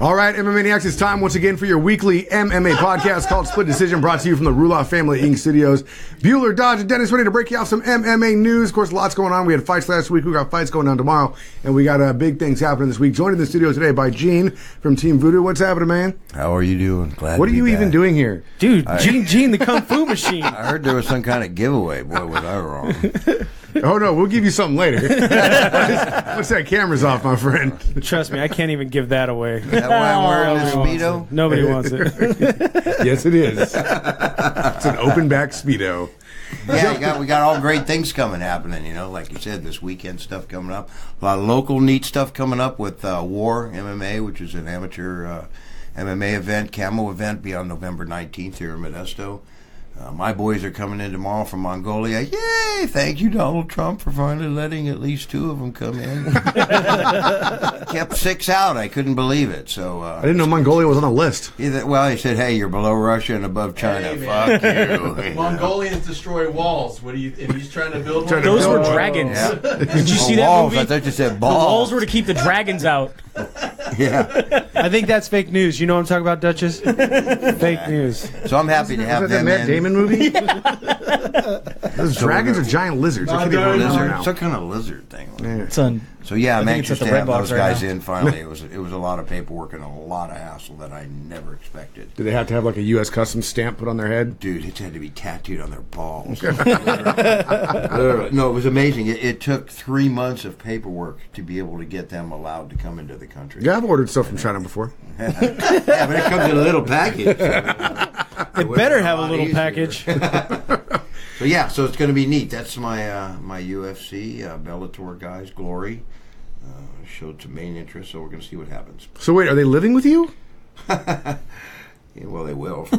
All right, MMA Maniacs, it's time once again for your weekly MMA podcast called Split Decision, brought to you from the Ruloff Family Inc. Studios. Bueller, Dodge, and Dennis ready to break you off some MMA news. Of course, lots going on. We had fights last week. We got fights going on tomorrow, and we got big things happening this week. Joined in the studio today by Gene from Team Voodoo. What's happening, man? How are you doing? Glad What to are you be even back. doing here? Dude, Gene, the Kung Fu Machine. I heard there was some kind of giveaway. Boy, was I wrong. Oh, no, we'll give you something later. Once that camera's off, my friend. Trust me, I can't even give that away. Is that why I'm wearing this Speedo? Nobody wants it. Yes, it is. It's an open back Speedo. Yeah, we got all great things happening, you know, like you said, this weekend stuff coming up. A lot of local neat stuff coming up with War MMA, which is an amateur MMA event, camo event, be on November 19th here in Modesto. My boys are coming in tomorrow from Mongolia. Yay! Thank you, Donald Trump, for finally letting at least 2 of them come in. Kept 6 out. I couldn't believe it. So I didn't know Mongolia was on the list. he said, "Hey, you're below Russia and above China. Hey, Fuck man. you." Mongolians destroy walls. What do you? If he's trying to build one, Those were dragons. Yeah. Did you see that Walls. movie? I thought you said The balls. walls were to keep the dragons out. Yeah. I think that's fake news. You know what I'm talking about, Duchess? Fake news. So I'm happy to have Was that them Matt in. Damon movie? Those dragons are giant lizards. They Not could be giant around Lizard, now. some kind of lizard thing. Yeah. Son. So yeah, I'm I think it's anxious at to the have Red those Box right guys now. in finally. It was a lot of paperwork and a lot of hassle that I never expected. Do they have to have like a U.S. Customs stamp put on their head? Dude, it had to be tattooed on their balls. Literally. No, it was amazing. It took 3 months of paperwork to be able to get them allowed to come into the country. Yeah, I've ordered stuff from China before. Yeah, but it comes in a little package. It better have a little package. So yeah, so it's going to be neat. That's my my UFC Bellator guys, Glory. Showed some main interest, so we're going to see what happens. So wait, are they living with you? Yeah, well, they will. For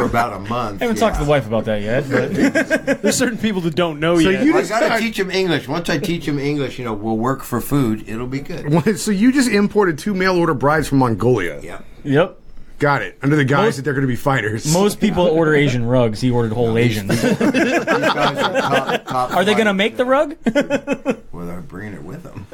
about a month. I haven't talked to the wife about that yet. But There's certain people that don't know So yet. you- I got to teach them English. Once I teach them English, you know, we'll work for food. It'll be good. So you just imported 2 mail order brides from Mongolia. Yeah. yep. Got it. Under the guise that they're going to be fighters. Most people order Asian rugs. He ordered whole Asians. These guys are top Are they going to make the rug? Well, they're bringing it with them.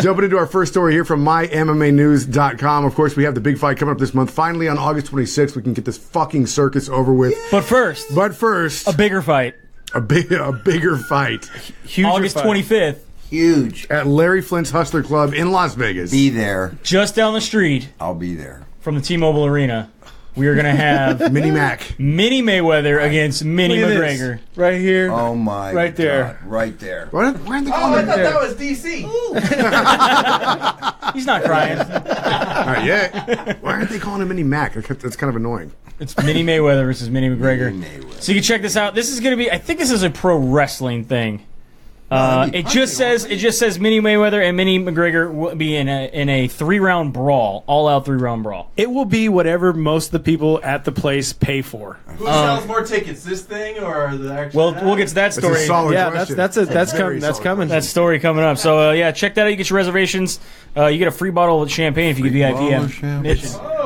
Jumping into our first story here from MyMMAnews.com. Of course, we have the big fight coming up this month. Finally, on August 26th, we can get this fucking circus over with. But first, But first, a bigger fight. a bigger fight Huge August fight. 25th, Huge. at Larry Flint's Hustler Club in Las Vegas. Be there. just down the street I'll be there. from the T-Mobile Arena. We are going to have Mini Mac. Mini Mayweather against Mini Look at McGregor. this. Right here. Oh my Right there. God. Right there. Why aren't they Oh, calling I it? thought that was DC. He's not crying. All right, yeah. Why aren't they calling him Mini Mac? That's kind of annoying. It's Mini Mayweather versus Mini McGregor. Mini Mayweather. So you can check this out. This is going to be, I think this is a pro wrestling thing. It just says Mini Mayweather and Mini McGregor will be in a 3-round brawl, all-out 3-round brawl. It will be whatever most of the people at the place pay for. Who sells more tickets, this thing or the actual? Well, we'll get to that That's a story. solid Yeah, question. that's Very that's solid coming. That story coming up. So yeah, check that out. You get your reservations. You get a free bottle of champagne if you get VIP. bottle of champagne.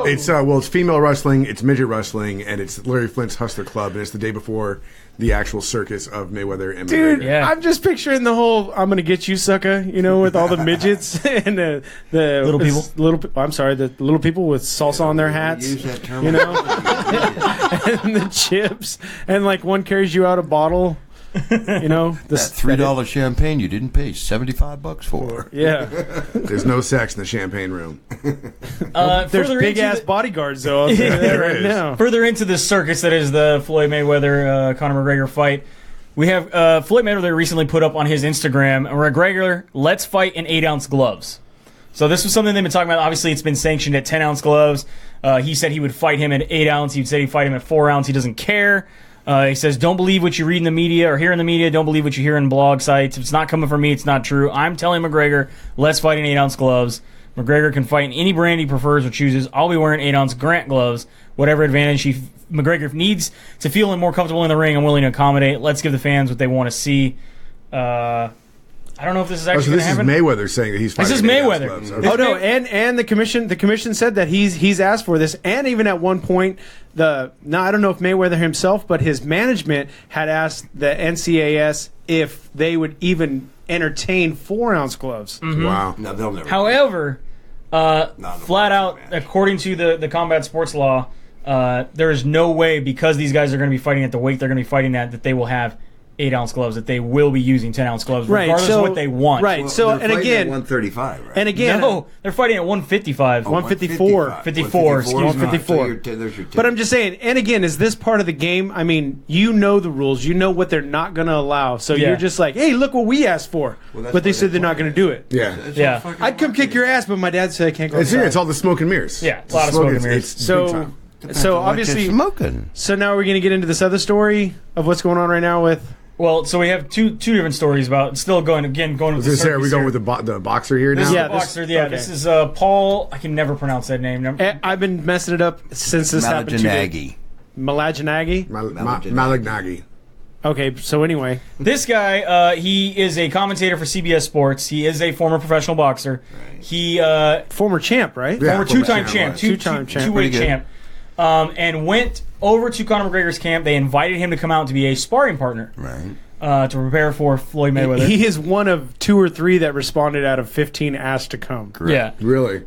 It's female wrestling, it's midget wrestling, and it's Larry Flint's Hustler Club, and it's the day before the actual circus of Mayweather and Dude, McGregor. Yeah. I'm just picturing the whole "I'm gonna get you, sucker," you know, with all the midgets and the Little people? I'm sorry, the little people with salsa on their hats, Use that term. you know, and the chips, and like one carries you out a bottle, you know, That $3 champagne you didn't pay $75 for. Yeah, There's no sex in the champagne room. there's Further big into ass the- bodyguards though out Yeah, there there right is. now. Further into the circus that is the Floyd Mayweather Conor McGregor fight, we have Floyd Mayweather recently put up on his Instagram, McGregor, let's fight in 8-ounce gloves. So this was something they've been talking about. Obviously, it's been sanctioned at 10-ounce gloves. He said he would fight him at 8-ounce. He said he'd fight him at 4-ounce. He doesn't care. He says, don't believe what you read in the media or hear in the media. Don't believe what you hear in blog sites. If it's not coming from me, it's not true. I'm telling McGregor, let's fight in 8-ounce gloves. McGregor can fight in any brand he prefers or chooses. I'll be wearing 8-ounce Grant gloves. Whatever advantage McGregor needs to feel more comfortable in the ring, I'm willing to accommodate. Let's give the fans what they want to see. I don't know if this is Oh, actually so going this to is happen. Mayweather saying that he's fighting. is in 8-ounce Mayweather. gloves. Okay. Oh no, and the commission said that he's asked for this, and even at one point I don't know if Mayweather himself, but his management had asked the NCAS if they would even entertain 4-ounce gloves. Wow. No, they'll never. However, Not flat a out, match. according to the combat sports law, there is no way, because these guys are going to be fighting at the weight they're going to be fighting at, that they will have 8-ounce gloves, that they will be using 10-ounce gloves, Right, regardless so- of what they want. right. Well, So, they're and fighting again- at 135, right? And again, No, they're fighting at 155. 154. 54, excuse me. 154. So there's your But I'm just saying, and again, is this part of the game? I mean, you know the rules. You know what they're not going to allow. So Yeah. you're just like, hey, look what we asked for. Well, that's But they why said they're they're not going to do it. Yeah. Yeah. I'd come kick your ass, but my dad said I can't go It's, outside. it's all the smoke and mirrors. Yeah, it's a lot of smoke and mirrors. It's big So, time. so obviously, smoking. so now we're going to get into this other story of what's going on right now with. Well, so we have two different stories about still going with I was the going to say, are we circus going here. with the boxer here This now? is Yeah, the this- boxer. Yeah, okay. this is Paul. I can never pronounce that name. I've been messing it up since this happened. Malignaggi. Malignaggi. Malignaggi. Okay, so anyway, This guy, he is a commentator for CBS Sports. He is a former professional boxer. He former champ, right? Yeah. former two-time champ, right. Two-time champ. two-weight Pretty good. champ, and went over to Conor McGregor's camp. They invited him to come out to be a sparring partner Right. to prepare for Floyd Mayweather. He is one of 2 or 3 that responded out of 15 asked to come. Yeah, Really?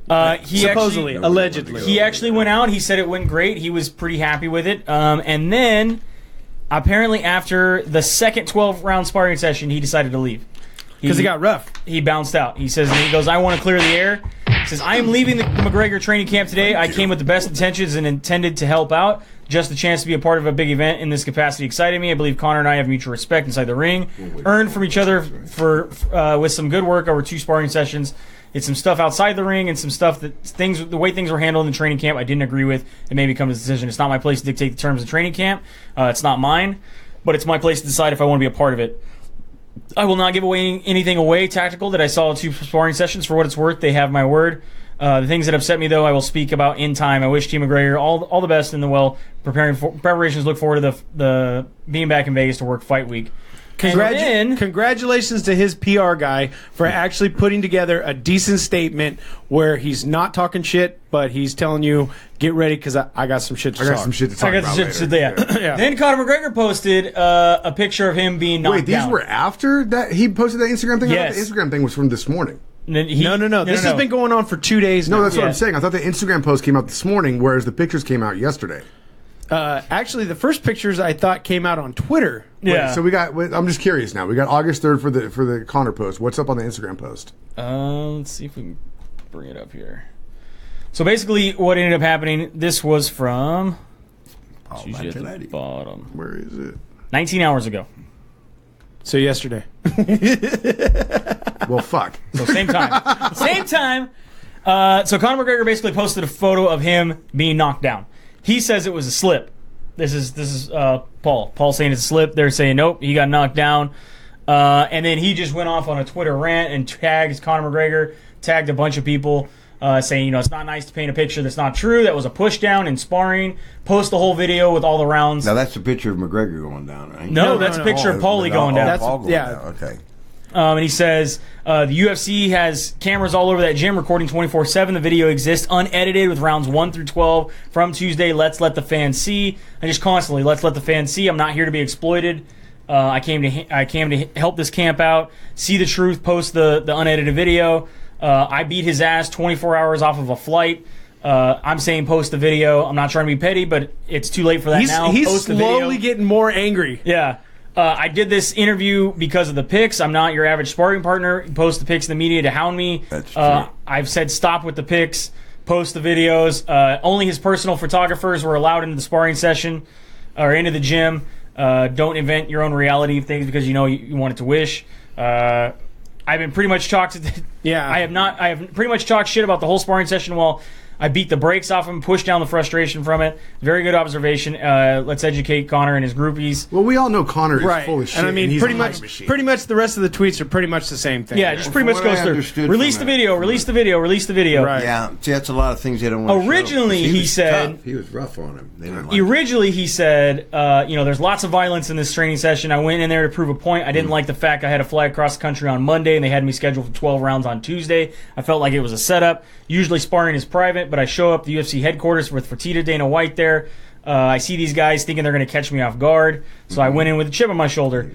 he Supposedly, actually, allegedly. he actually went out. He said it went great. He was pretty happy with it. And then, apparently, after the second 12-round sparring session, he decided to leave. Because it got rough. He bounced out. He says, he goes, I want to clear the air. He says, I am leaving the McGregor training camp today. I came with the best intentions and intended to help out. Just the chance to be a part of a big event in this capacity excited me. I believe Conor and I have mutual respect inside the ring, earned from each other for with some good work over 2 sparring sessions. It's some stuff outside the ring and some stuff the way things were handled in training camp I didn't agree with. It made me come to the decision. It's not my place to dictate the terms of training camp. It's not mine, but it's my place to decide if I want to be a part of it. I will not give anything away tactical that I saw 2 sparring sessions. For what it's worth, they have my word. The things that upset me, though, I will speak about in time. I wish Team McGregor all the best in the preparations. Look forward to the being back in Vegas to work fight week. Congratulations to his PR guy for actually putting together a decent statement where he's not talking shit, but he's telling you, get ready because I got some shit to I talk. got some shit to talk I got about the later. shit there. Yeah. Then Conor McGregor posted a picture of him being knocked Wait, these down. were after that he posted that Instagram thing? I Yes. thought the Instagram thing was from this morning. And then he- No. This has been going on for 2 days now. No, that's what Yeah. I'm saying. I thought the Instagram post came out this morning, whereas the pictures came out yesterday. Actually, the first pictures I thought came out on Twitter. Yeah. So we got. I'm just curious now. We got August 3rd for the Conor post. What's up on the Instagram post? Let's see if we can bring it up here. So basically, what ended up happening, this was from it's usually at the Malignaggi. bottom, Where is it? 19 hours ago. So yesterday. Well, fuck. So same time. Same time. So Conor McGregor basically posted a photo of him being knocked down. He says it was a slip. This is Paul. Paul saying it's a slip. They're saying nope, he got knocked down. And then he just went off on a Twitter rant and tagged Conor McGregor, tagged a bunch of people, saying, it's not nice to paint a picture that's not true. That was a push down in sparring. Post the whole video with all the rounds. Now that's the picture of McGregor going down, right? No, that's a picture of Paulie going down. That's- Paul going yeah. down. Okay. And he says the UFC has cameras all over that gym recording 24/7. The video exists unedited with rounds 1 through 12 from Tuesday. Let's let the fans see. I just constantly let's let the fans see. I'm not here to be exploited. I came to help this camp out. See the truth. Post the unedited video. I beat his ass 24 hours off of a flight. I'm saying post the video. I'm not trying to be petty, but it's too late for that now. He's Post the video. slowly getting more angry. Yeah. I did this interview because of the pics. I'm not your average sparring partner. Post the pics in the media to hound me. That's true. I've said stop with the pics. Post the videos. Only his personal photographers were allowed into the sparring session or into the gym. Don't invent your own reality of things because you want it to wish. I've been pretty much talked. Yeah. I have pretty much talked shit about the whole sparring session while I beat the brakes off him, pushed down the frustration from it. Very good observation. Let's educate Conor and his groupies. Well, we all know Conor is Right. full of shit. And I mean, he's pretty a much hype machine. the rest of the tweets are pretty much the same thing. Yeah, just pretty From much what I goes through. understood Release the from video, release the video, release the video. Right. Yeah, see, that's a lot of things they don't want to Originally, show. he was said- tough. He was rough on him. They didn't like Originally, he said, there's lots of violence in this training session. I went in there to prove a point. I didn't like the fact I had to fly across the country on Monday, and they had me scheduled for 12 rounds on Tuesday. I felt like it was a setup. Usually sparring is private, but I show up at the UFC headquarters with Fertitta Dana White there. I see these guys thinking they're going to catch me off guard, so I went in with a chip on my shoulder.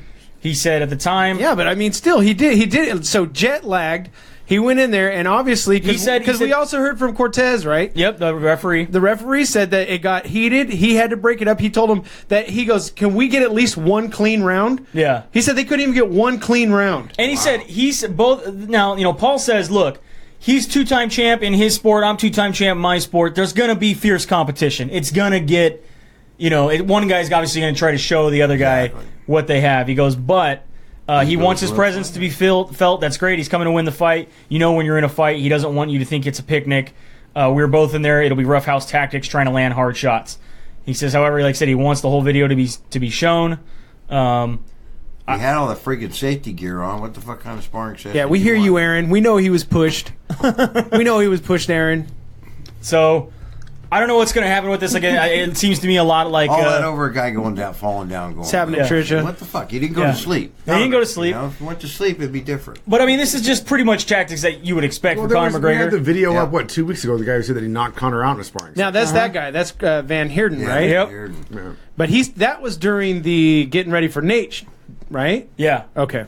He said at the time. Yeah, but I mean, still, he did. So jet lagged. He went in there, and obviously, because we also heard from Cortez, right? Yep, the referee. The referee said that it got heated. He had to break it up. He told him that he goes, "Can we get at least one clean round?" Yeah. He said they couldn't even get one clean round. And he said both. Now, Paul says, look, he's two-time champ in his sport. I'm two-time champ in my sport. There's going to be fierce competition. It's going to get, one guy's obviously going to try to show the other guy what they have. He goes, but he wants his presence to be felt. That's great. He's coming to win the fight. When you're in a fight, he doesn't want you to think it's a picnic. We were both in there. It'll be roughhouse tactics trying to land hard shots. He says, however, like I said, he wants the whole video to be shown. He had all the freaking safety gear on. What the fuck kind of sparring session? Yeah, we hear you, Aaron. We know he was pushed. Aaron. So, I don't know what's going to happen with this. Again, it seems to me a lot like all that over a guy going down, falling down, going. It's happening to Trisha. What the fuck? He didn't go to sleep. He didn't go to sleep. If he went to sleep, it'd be different. But I mean, this is just pretty much tactics that you would expect for Conor McGregor. We had the video up 2 weeks ago. The guy who said that he knocked Conor out in a sparring. Now that's that guy. That's Van Heerden, right? Yep. Yeah. But that was during the getting ready for Nate, right? Yeah. Okay.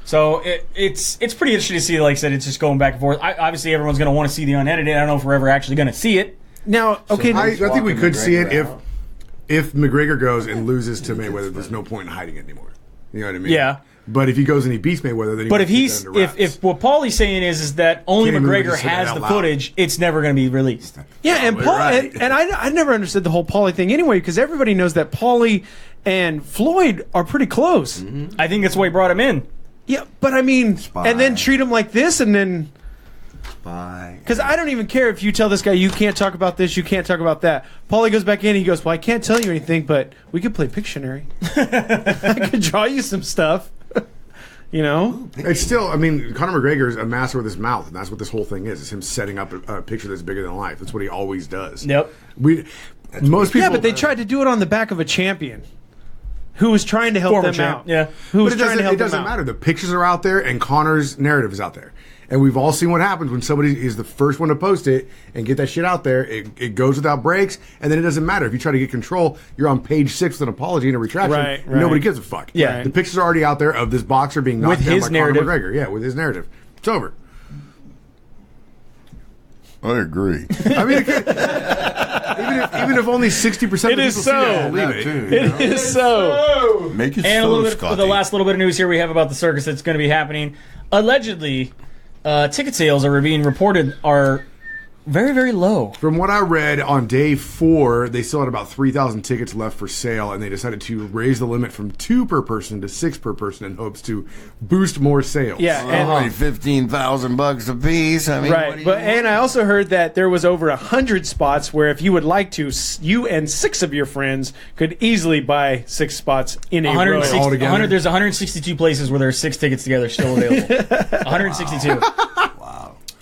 So it's pretty interesting to see. Like I said, it's just going back and forth. Obviously, everyone's going to want to see the unedited. I don't know if we're ever actually going to see it. Now, okay, I think we could see it out. if McGregor goes and loses to Mayweather. There's no point in hiding it anymore. You know what I mean? Yeah. But if he goes and he beats Mayweather, then. But if what Paulie's saying is that only Can't even McGregor really say that has out the loud. footage, it's never going to be released. yeah, and Probably Paul, right. and I never understood the whole Paulie thing anyway, because everybody knows that Paulie and Floyd are pretty close. I think that's why he brought him in. Yeah, but I mean, Spy. and then treat him like this, and then. Bye. Because I don't even care if you tell this guy you can't talk about this, you can't talk about that. Paulie goes back in, he goes, "Well, I can't tell you anything, but we could play Pictionary. I could draw you some stuff." It's still, I mean, Conor McGregor is a master with his mouth, and that's what this whole thing is. It's him setting up a picture that's bigger than life. That's what he always does. Yep. Most people. Yeah, but they tried to do it on the back of a champion who was trying to help Former them champ, out. yeah. Who was But trying to help it doesn't them out. matter. The pictures are out there, and Conor's narrative is out there. And we've all seen what happens when somebody is the first one to post it and get that shit out there. It goes without breaks, and then it doesn't matter. If you try to get control, you're on page 6 with an apology and a retraction. Right, and nobody right. gives a fuck. Yeah. The pictures are already out there of this boxer being knocked With down his by narrative. Conor McGregor. Yeah, with his narrative. It's over. I agree. I mean, even if only 60% of people is see so. it, believe it. Too, It is so. Make it And a so, little bit, Scotty. the last little bit of news here we have about the circus that's going to be happening. Allegedly, ticket sales are being reported are very, very low. From what I read, on day 4, they still had about 3,000 tickets left for sale, and they decided to raise the limit from 2 per person to 6 per person in hopes to boost more sales. Yeah, and, Only $15,000 a piece. I mean, what do right. you But want? and I also heard that there was over 100 spots where if you would like to, you and 6 of your friends could easily buy 6 spots in a row. 160, all together? there's 162 places where there are 6 tickets together still available. 162.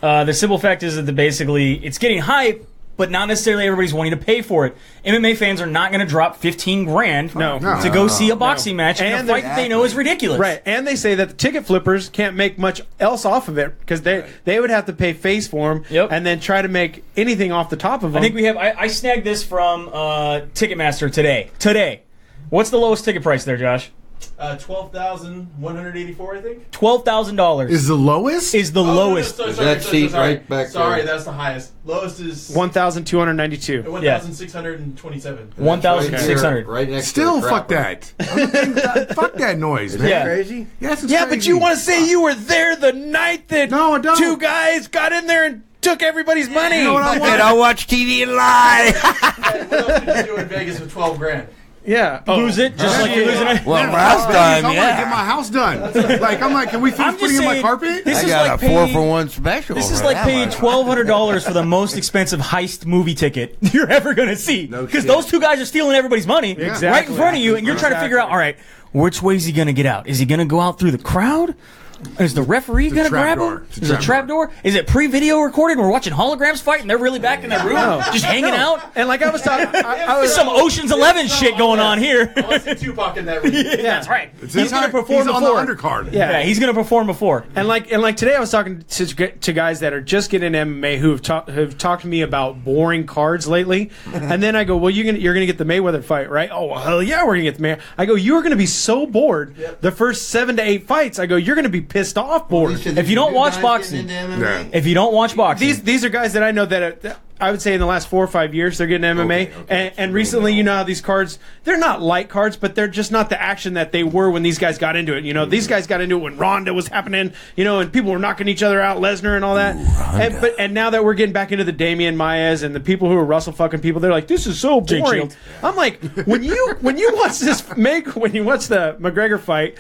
The simple fact is that basically it's getting hype, but not necessarily everybody's wanting to pay for it. MMA fans are not going to drop $15,000 to go see a boxing match in And a fight that they know is ridiculous. Right, and they say that the ticket flippers can't make much else off of it because they would have to pay face for them Yep. and then try to make anything off the top of them. I think we have. I snagged this from Ticketmaster today. What's the lowest ticket price there, Josh? 12,184, I think. $12,000 Is the lowest? is the lowest. Is that seat right back Sorry, there? that's the highest. Lowest is 1,292. 1,627. 1,600. Right next Still, to the fuck crap that. Fuck that noise, man. Yeah. Crazy? Yes, it's Yeah, crazy. but you want to say you were there the night that No, I don't. 2 guys got in there and took everybody's money. You know what I want? I watch TV and lie. What else did you do in Vegas with $12,000? Yeah. Lose it just like you're losing it. Well, last I time, want to get yeah. my house done. I'm like, can we finish I'm just putting in my saying, carpet? this I is got like a 4-for-1 special. This is for like that paying much. $1,200 for the most expensive heist movie ticket you're ever going to see. No Because shit. those 2 guys are stealing everybody's money right in front of you, and you're trying to figure out, all right, which way is he going to get out? Is he going to go out through the crowd? Is the referee going to grab trapdoor. him? It's a Is it a trapdoor. trapdoor? Is it pre-video recorded and we're watching holograms fight and they're really back in their room just hanging out? And like I was talking, I was There's some Ocean's 11 shit going on here. I want to see Tupac in that ring. That's right. He's going to perform on before. the undercard. Yeah, he's going to perform before. And like today, I was talking to guys that are just getting into MMA who have talked to me about boring cards lately. And then I go, well, you're gonna get the Mayweather fight, right? Oh, well, hell yeah, we're gonna get the Mayweather. I go, you're gonna be so bored the first 7 to 8 fights. I go, you're gonna be pissed off bored. If you don't watch boxing, if you don't watch boxing, These are guys that I know that I would say in the last 4 or 5 years they're getting MMA, and recently, you know how these cards, they're not light cards, but they're just not the action that they were when these guys got into it. You know, these guys got into it when Ronda was happening, you know, and people were knocking each other out, Lesnar and all that. And now that we're getting back into the Damian Maez and the people who are Russell fucking people, they're like, this is so boring. Shields. I'm like, when you watch when you watch the McGregor fight.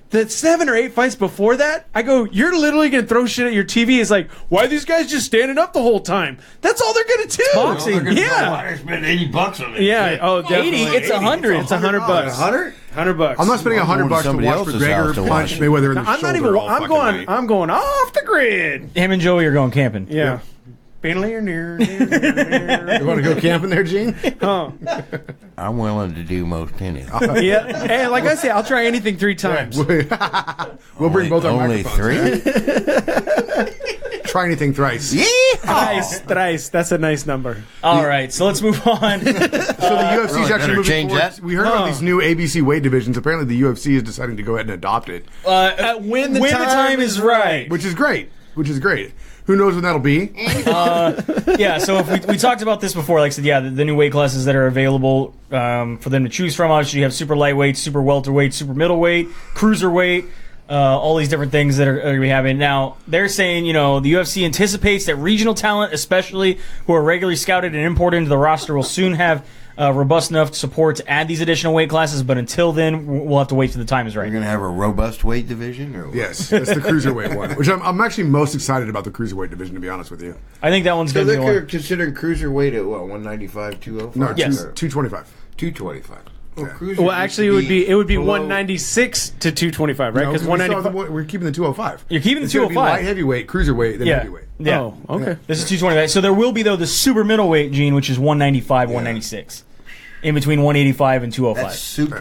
The 7 or 8 fights before that, I go, you're literally going to throw shit at your TV. It's like, why are these guys just standing up the whole time? That's all they're going to do. boxing. Why spend $80 on it? Yeah. Oh, 80, definitely. it's 100. It's $100. $100? $100. I'm not spending $100 to somebody watch else's house to McGregor watch punch it. Mayweather in the I'm not shoulder even. all I'm fucking going. night. I'm going off the grid. Him and Joey are going camping. Yeah. You want to go camping there, Gene? Oh. I'm willing to do most anything. Yeah. And like I say, I'll try anything 3 times. We'll bring both our Only microphones. 3? Try anything thrice. Thrice. That's a nice number. All right, so let's move on. So the UFC's really actually better moving change forward. that. We heard about these new ABC weight divisions. Apparently, the UFC is deciding to go ahead and adopt it, When the time is right. which is great. Who knows when that'll be? Yeah, so if we talked about this before, like I said, yeah, the new weight classes that are available for them to choose from. Obviously, you have super lightweight, super welterweight, super middleweight, cruiserweight, all these different things that are going to be happening. Now, they're saying, you know, the UFC anticipates that regional talent, especially who are regularly scouted and imported into the roster, will soon have robust enough support to add these additional weight classes, but until then, we'll have to wait till the time is right. You're going to have a robust weight division? Or what? Yes, that's the cruiserweight one. Which I'm actually most excited about the cruiserweight division, to be honest with you. I think that one's So going to be the they're one. considering cruiserweight at what, 195, 205? No, Yes. 225. 225. Well, Yeah. cruiser Well, actually, it would be below- 196 to 225, right? No, Because we still have 195. we're keeping the 205. You're keeping the It's gonna be 205. light heavyweight, cruiserweight, then Yeah. heavyweight. Yeah. Oh, okay. This is 225. So there will be, though, the super middleweight, Gene, which is 195, 196. In between 185 and 205. That's super.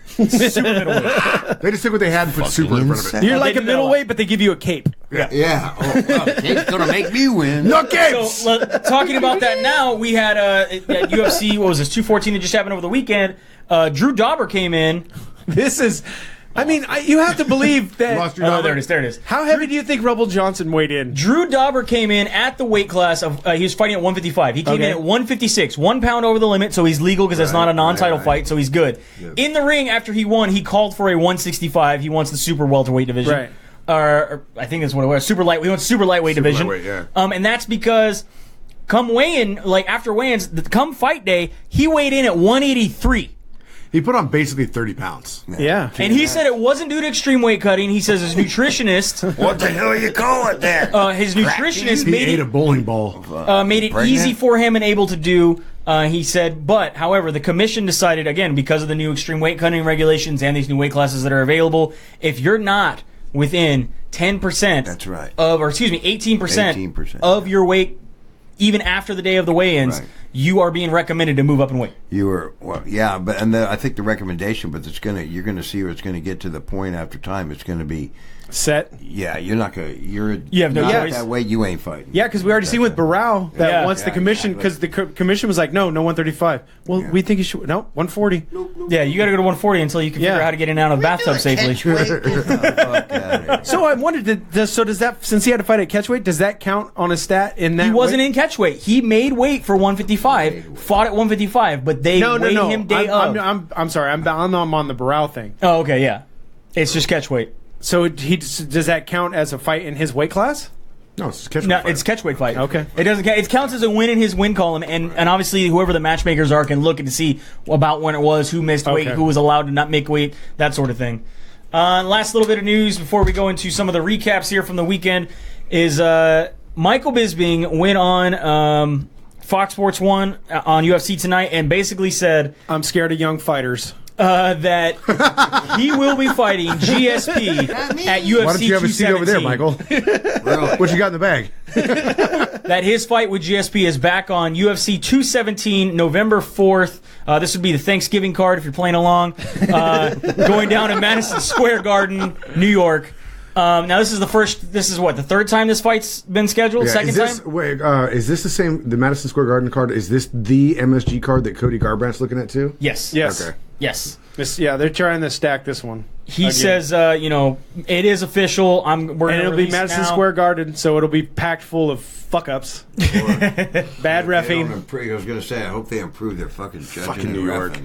Super middleweight. They just took what they had and put super in front of it. You're like They a do that a lot. middleweight, but they give you a cape. Yeah. Oh, well, it's going to make me win. No capes! So, talking about that now, we had at UFC, what was this, 214 that just happened over the weekend. Drew Dober came in. This is. I mean, you have to believe that. Lost your Oh, number. there it is. How heavy do you think Rebel Johnson weighed in? Drew Dober came in at the weight class of, he was fighting at 155. He came Okay. in at 156, 1 pound over the limit, so he's legal because it's not a non-title fight, so he's good. In the ring, after he won, he called for a 165. He wants the super welterweight division. Right. Or I think that's what it was. Super light. He wants super lightweight division. lightweight, yeah. And that's because come weigh-in, like after weigh-ins, come fight day, he weighed in at 183. He put on basically 30 pounds. Yeah. And he said it wasn't due to extreme weight cutting. He says his nutritionist, What the hell you call it then? his nutritionist He made ate it a bowling ball. made it Pregnant? easy for him and able to do. He said, but however, the commission decided again because of the new extreme weight cutting regulations and these new weight classes that are available, if you're not within 10%, That's right. or excuse me, 18% 18%, of your weight, even after the day of the weigh-ins, Right. you are being recommended to move up in weight. You were but I think the recommendation, but you're gonna see where it's gonna get to the point after time. It's gonna be Set. you're not gonna you have no not choice. that way. You ain't fighting. Yeah, because we already seen with Barao that Yeah. once the commission, because the commission was like, no 135. Well, we think you should, no, 140. Yeah, you got to go to 140 until you can figure Yeah. out how to get in and out of the bathtub safely. So I wondered, does that, since he had to fight at catchweight, does that count on a stat in that? He wasn't weight? in catchweight. He made weight for 155, fought at 155, but they weighed him day of. I'm sorry. I'm on the Barao thing. Oh, okay, yeah. It's just catchweight. So does that count as a fight in his weight class? No, it's catch No, it's catchweight fight. Okay. It doesn't count. It counts as a win in his win column, and obviously whoever the matchmakers are can look and see about when it was, who missed weight, Okay. who was allowed to not make weight, that sort of thing. Last little bit of news before we go into some of the recaps here from the weekend is Michael Bisping went on Fox Sports 1 on UFC tonight and basically said, I'm scared of young fighters. that he will be fighting GSP at UFC 217. Why don't you have a seat over there, Michael? What you got in the bag? That his fight with GSP is back on UFC 217, November 4th. This would be the Thanksgiving card if you're playing along. Going down in Madison Square Garden, New York. Now this is the third time this fight's been scheduled? Yeah, Second time? Wait, is this the same, the Madison Square Garden card? Is this the MSG card that Cody Garbrandt's looking at too? Yes. Okay. Yes. They're trying to stack this one. He again. says, it is official. It'll be Madison Square Garden, so it'll be packed full of fuck-ups. Bad reffing. I was going to say, I hope they improve their fucking judging Fucking New York.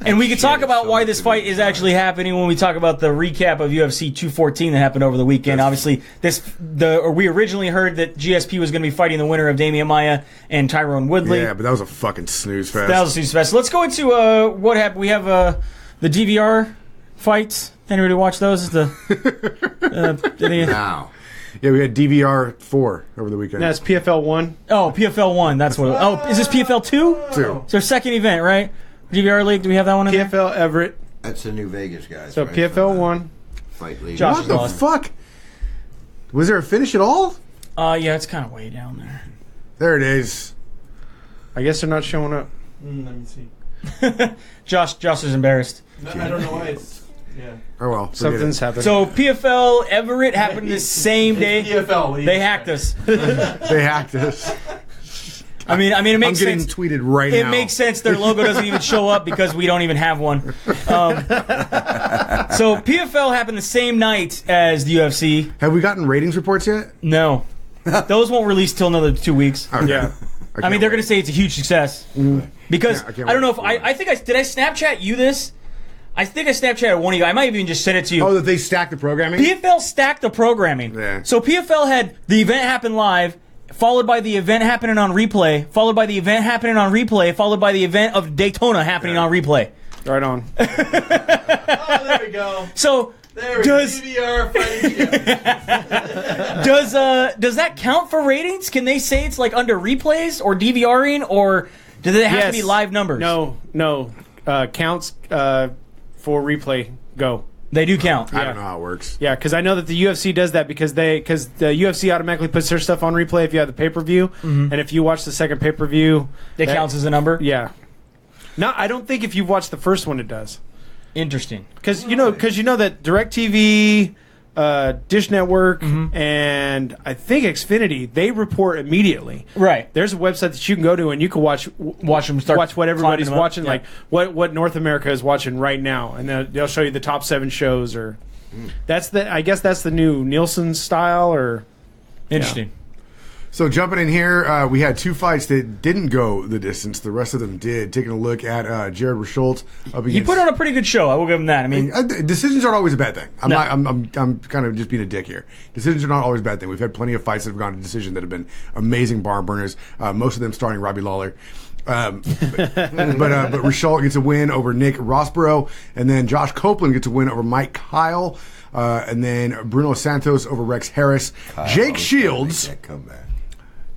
And we can talk about why this fight is actually happening when we talk about the recap of UFC 214 that happened over the weekend. Obviously, we originally heard that GSP was going to be fighting the winner of Damian Maia and Tyrone Woodley. Yeah, but that was a fucking snooze fest. That was a snooze fest. Let's go into what happened. We have the DVR fights. Anybody watch those? Now. Yeah, we had DVR 4 over the weekend. That's PFL 1. Oh, PFL 1. That's what. Is this PFL 2? 2. It's our second event, right? DVR League. Do we have that one in there? PFL Everett. That's the New Vegas guys. So right? PFL 1. Fight league. Josh What the lost. fuck? Was there a finish at all? Yeah, it's kind of way down there. There it is. I guess they're not showing up. Let me see. Josh is embarrassed. No, I don't know why it's. Yeah. Oh well. forget Something's it. happened. So PFL Everett happened the same day. PFL. what do you They hacked us. They hacked us. I mean, it I'm makes getting sense. tweeted right It now. makes sense. Their logo doesn't even show up because we don't even have one. So PFL happened the same night as the UFC. Have we gotten ratings reports yet? No, those won't release till another 2 weeks. Okay. Yeah. I mean, they're going to say it's a huge success because Yeah, I can't I don't know wait if for I think did I Snapchat you this? I think I Snapchatted one of you. I might have even just sent it to you. Oh, that they stacked the programming? PFL stacked the programming. Yeah. So PFL had the event happen live, followed by the event happening on replay, followed by the event happening on replay, folled by the event of Daytona happening on replay. Right on. Oh, there we go. So There we go. DVR fighting champions. does that count for ratings? Can they say it's like under replays or DVRing, or do they have to be live numbers? No. Counts for replay. Go. They do count. I don't know how it works. Yeah, because I know that the UFC does that because the UFC automatically puts their stuff on replay if you have the pay-per-view, and if you watch the second pay-per-view, It counts as a number? Yeah. No, I don't think if you've watched the first one it does. Interesting. Because you know that DirecTV, Dish Network, and I think Xfinity, they report immediately. Right. There's a website that you can go to and you can watch them start watch what everybody's climbing them up. watching, Yeah. like what North America is watching right now, and they'll show you the top 7 shows. Or I guess that's the new Nielsen style. Or Interesting. So jumping in here, we had 2 fights that didn't go the distance. The rest of them did. Taking a look at Jared Rashult up against. He put on a pretty good show. I will give him that. I mean, decisions aren't always a bad thing. I'm No. not. I'm kind of just being a dick here. Decisions are not always a bad thing. We've had plenty of fights that have gone to decision that have been amazing barn burners. Most of them starring Robbie Lawler. But Rashult gets a win over Nick Rossborough, and then Josh Copeland gets a win over Mike Kyle, and then Bruno Santos over Rex Harris. Jake Shields That comeback.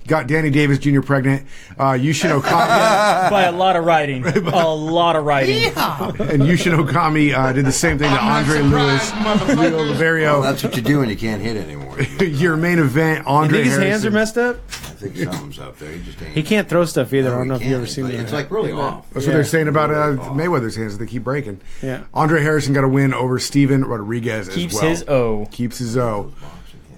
got Danny Davis Jr. pregnant. Yushin Okami by a lot of writing. A lot of writing. and Yushin Okami did the same thing to Andre Lewis, Leo Well, Laverio. that's what you do when you can't hit anymore. Your main event, I Andre think his Harrison. hands are messed up. I think something's up there. He just ain't. He can't throw stuff either. I don't know if he you ever can't. seen It's that. It's like really off. That's what they're saying about Mayweather's hands. They keep breaking. Yeah. Andre Harrison got a win over Steven Rodriguez Keeps as well. his O. Keeps his O.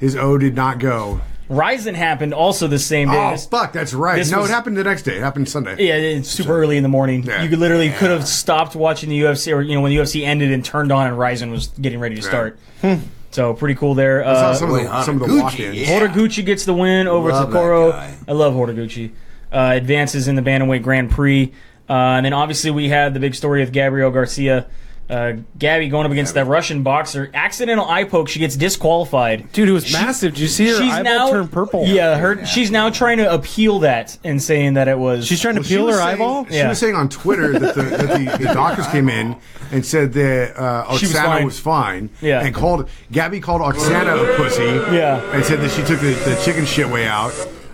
His O did not go. Ryzen happened also the same day. Oh, fuck, that's right. this No, was- it happened the next day. It happened Sunday. Yeah, it's super early in the morning. Yeah. You could have stopped watching the UFC, or when the UFC ended and turned on, and Ryzen was getting ready to start. So pretty cool there. I saw some of the Gucci, walk-ins. yeah. Horiguchi gets the win over Love that Takoro. guy. I love Horiguchi. Advances in the Bantamweight Grand Prix. And then obviously we had the big story of Gabrielle Garcia. Gabby going up against that Russian boxer. Accidental eye poke. She gets disqualified. Dude, it was massive. Did you see her eyeball turn purple? Yeah, she's now trying to appeal that and saying that it was. She's trying to Well, she peel was her saying- eyeball? She Yeah. was saying on Twitter that the doctors came in and said that She was Oksana fine. was fine. Yeah. And Gabby called Oksana a pussy. Yeah. And said that she took the chicken shit way out.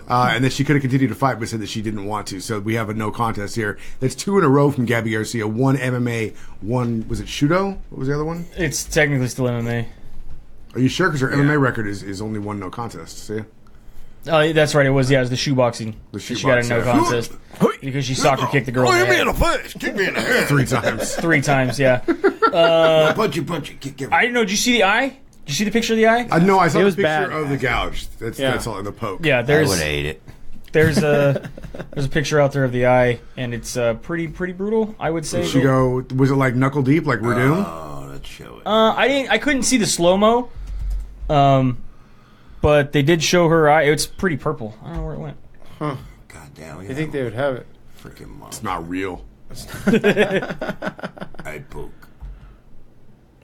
And that she could have continued to fight, but said that she didn't want to. So we have a no contest here. That's 2 in a row from Gabby Garcia. 1 MMA, 1, was it Shudo? What was the other one? It's technically still MMA. Are you sure? Because her MMA record is only 1 no contest. See? Oh, that's right. It was the shoe boxing. shoe She got a no boxing. contest because she soccer kicked the girl. Oh, in hit the me in head. the face. Kick me in the head. 3 times. 3 times. Yeah. Punch you, kick everything. I didn't know. Did you see the eye? Did you see the picture of the eye? No, I saw It the was picture bad. of the gouge. That's all, the poke. Yeah. I There's would have ate it. there's a picture out there of the eye, and it's pretty brutal. I would say. Did she go, was it like knuckle deep, like we're doing? Oh, let's show it. I couldn't see the slow mo. But they did show her eye. It's pretty purple. I don't know where it went. God damn. You think they would have it? Freaking mom. It's not real. I poke.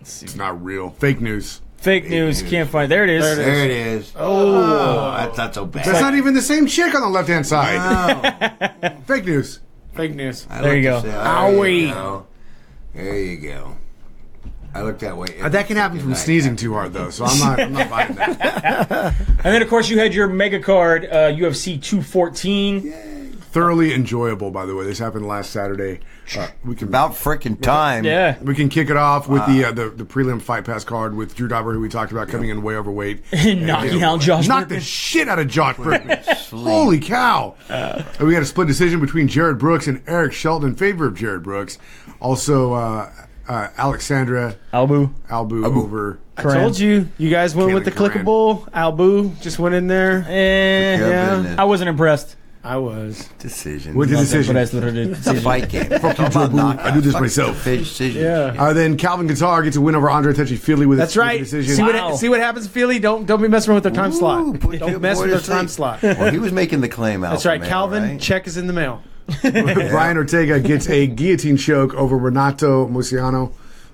It's not real. Fake news. Fake news. Can't find. There it is. There it is. Oh, that's not so bad. That's not even the same chick on the left-hand side. Fake news. Fake news. I There like you to go. say, Owie. There you go. I look that way. That can happen from sneezing too hard, though, so I'm not buying that. And then, of course, you had your mega card, UFC 214. Thoroughly enjoyable, by the way. This happened last Saturday. We can About freaking time. Yeah. we can kick it off with the prelim fight pass card with Drew Dober, who we talked about coming in way overweight. Knocking out Josh Knocked the Burton. shit out of Josh Burton. Holy cow. We had a split decision between Jared Brooks and Eric Shelton in favor of Jared Brooks. Also, Alexandra Albu. over. I told you. You guys went with the Kevin clickable. Albu just went in there. Yeah. I wasn't impressed. I was. Decision. With the decision. It's a fight game. Fuck you, Joe Boo. I do this myself. Decision. Yeah. Then Calvin Guitar gets a win over Andre Touchy-Feely with That's with right. a decision. See Wow. what happens, Feely? Don't be messing around with their time Ooh, slot. put your Don't mess boy with their to time sleep. slot. Well, he was making the claim out. That's right. Calvin, check is in the mail. Brian Ortega gets a guillotine choke over Renato Moicano.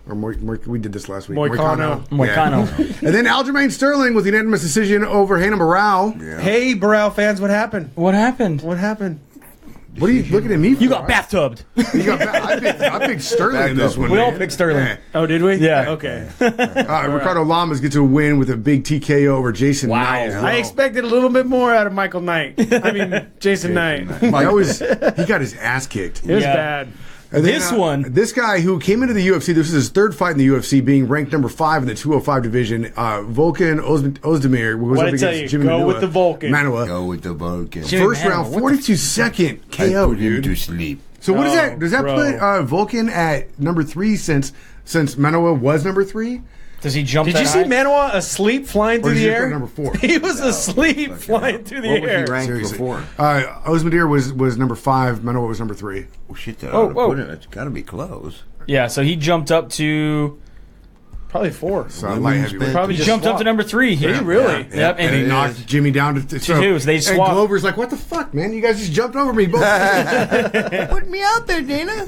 Or we did this last week. Moicano. Moicano. Yeah. And then Aljamain Sterling with the unanimous decision over Hannah Morale. Hey, Burrell fans, what happened? What happened? What happened? What are you looking at me for? You got bathtubbed. I picked Sterling in this one. We all man. picked Sterling. Yeah. Oh, did we? Yeah. Okay. Ricardo Lamas gets a win with a big TKO over Jason Wow. Knight. as well. I expected a little bit more out of Michael Knight. I mean, Jason Knight. He got his ass kicked. It was Yeah. bad. And then, This one. This guy who came into the UFC, this is his 3rd fight in the UFC, being ranked number 5 in the 205 division. Volkan Ozdemir was What'd up I tell against you? Jimmy Go Manua. with the Vulcan. Manua. Go with the Vulcan. Jimmy First Manua, round, what the 42-second I KO, put him dude. to sleep. So what is that? Does that bro. put Vulcan at number 3 since Manua was number 3? Does he jump Did that you see high? Manoa asleep flying Or through did the he put air? number 4? He was asleep flying through the What was air. he ranked Seriously. before? Ozdemir was number 5. Manua was number 3. Oh, shit, that Oh, ought to whoa. put it. It's got to be close. Yeah, so he jumped up to... Probably 4. So light heavyweight. Probably He just jumped up to swapped. number 3. Did he really? Yep, And he and knocked Jimmy down to 2. two, so they and swapped. Glover's like, what the fuck, man? You guys just jumped over me. Both. Put me out there, Dana.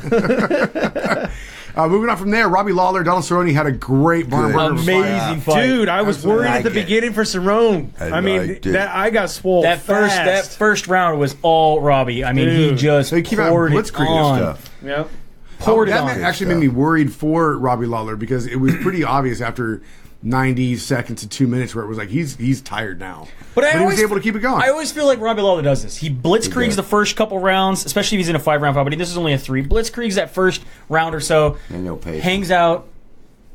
Moving on from there, Robbie Lawler, Donald Cerrone had a great barn Good. burner fight. amazing fight. Dude, I was Absolutely. worried at the Like it. beginning for Cerrone. I I mean, liked it. that I got swole That fast. first round was all Robbie. I mean, he Dude. just They keep out poured it blitzkrieg on. stuff. Yep. Poured it That on. actually made me worried for Robbie Lawler because it was pretty obvious after 90 seconds to 2 minutes where it was like he's tired now. But he was able to keep it going. I always feel like Robbie Lawler does this. He blitzkriegs does. the first couple rounds, especially if he's in a 5-round fight. But this is only a 3. Blitzkriegs that first round or so, And no patience. hangs out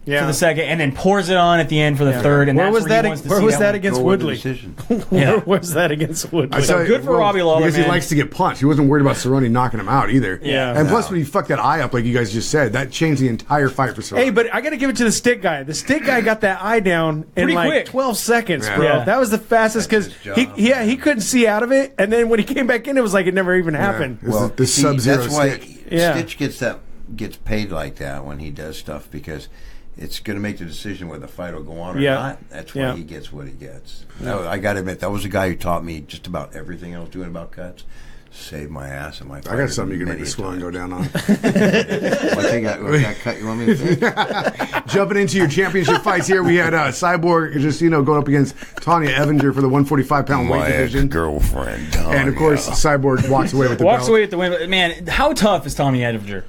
Yeah. for the second, and then pours it on at the end for the third. And Where that's was where he that? wants to Where see was that one. against Go with the Woodley? decision. Where was that against Woodley? I tell you, good for Robbie Lawler, because he man. likes to get punched. He wasn't worried about Cerrone knocking him out either. Yeah. And plus, when he fucked that eye up, like you guys just said, that changed the entire fight for Cerrone. Hey, but I got to give it to the stick guy. The stick guy got that eye down in Pretty like quick. 12 seconds, Yeah. bro. Yeah. That was the fastest because he couldn't see out of it, and then when he came back in, it was like it never even happened. This is the Sub-Zero that's why stick. Yeah. Stitch gets paid like that when he does stuff because it's going to make the decision whether the fight will go on or Yeah. not. That's why Yeah. he gets what he gets. No, I got to admit, that was the guy who taught me just about everything I was doing about cuts. Saved my ass and my. I got something you can make the squilling go down on. What cut you want me to think? Jumping into your championship fights here, we had Cyborg Justino going up against Tanya Evinger for the 145-pound weight My division. girlfriend. And of course, Cyborg walks away with the Walks belt. away with the win. But, man, how tough is Tommy Edinger?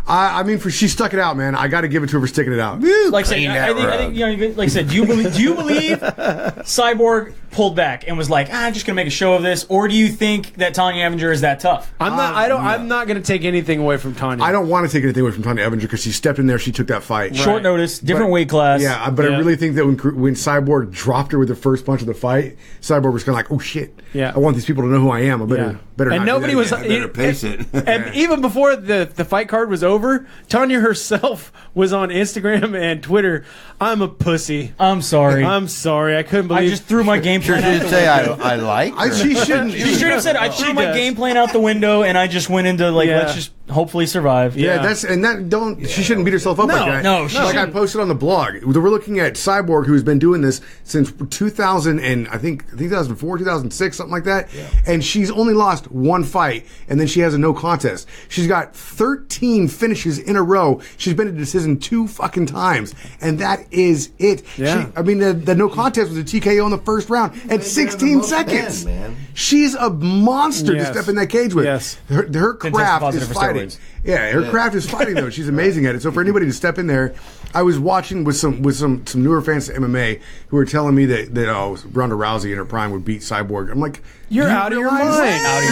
I mean, she stuck it out, man. I got to give it to her for sticking it out. Like I said, I think you know, like I said, do you believe Cyborg pulled back and was like, I'm just gonna make a show of this, or do you think that Tanya Evinger is that tough? I'm not going to take anything away from Tanya. I don't want to take anything away from Tanya Evinger because she stepped in there, she took that fight. Short notice, different weight class. Yeah, but I really think that when Cyborg dropped her with the first punch of the fight, Cyborg was kind of like, oh shit, I want these people to know who I am. I better and not nobody do was. that. I better pace it. And even before the fight card was over, Tanya herself was on Instagram and Twitter. I'm a pussy. I'm sorry. I couldn't believe. I just threw my game plan Sure out didn't the say window. I like. She shouldn't. She straight up said, I threw my does. game plan out the window and I just went into let's just hopefully survive. Yeah, she shouldn't beat herself up like that. No, she like shouldn't. I posted on the blog. We're looking at Cyborg, who's been doing this since 2000 and I think 2004, 2006, something like that. Yeah. And she's only lost one fight, and then she has a no contest. She's got 13 finishes in a row. She's been in a decision 2 fucking times, and that is it. Yeah. The no contest was a TKO in the first round at 16 seconds. Man. She's a monster to step in that cage with. Yes. Her craft positive is for fighting. steroids. Yeah, her craft is fighting though. She's amazing at it. So for anybody to step in there, I was watching with some newer fans to MMA who were telling me that Ronda Rousey in her prime would beat Cyborg. I'm like, You're out of your mind.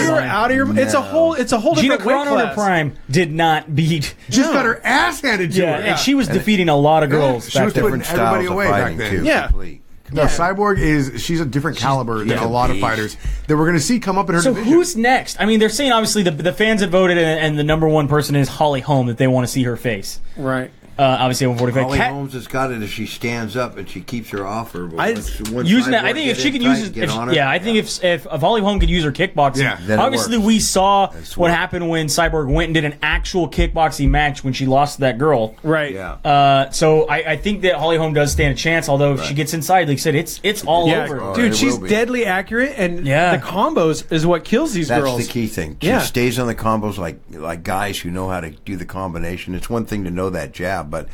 You're out of your mind. It's a whole Gina different weight Carano in her class. prime did not beat. just got her ass handed to her. And she was defeating a lot of girls She back was then. putting Different everybody styles of away back fighting then. too. Yeah. Complete. No, Cyborg she's a different caliber than a lot of fighters that we're going to see come up in her So division. who's next? I mean, they're saying obviously the fans have voted, and the number one person is Holly Holm that they want to see her face. Right. Obviously, at 145. Holly Holmes has got it if she stands up and she keeps her off her. Using that, I think if she could use it, I think if Holly Holm could use her kickboxing, then it obviously works. we saw what happened when Cyborg went and did an actual kickboxing match when she lost to that girl. Right. Yeah. So I think that Holly Holm does stand a chance, although if she gets inside, like I said, it's all over. Dude, it she's will be. deadly accurate, and the combos is what kills these That's girls. the key thing. She Yeah. stays on the combos like guys who know how to do the combination. It's one thing to know that jab, but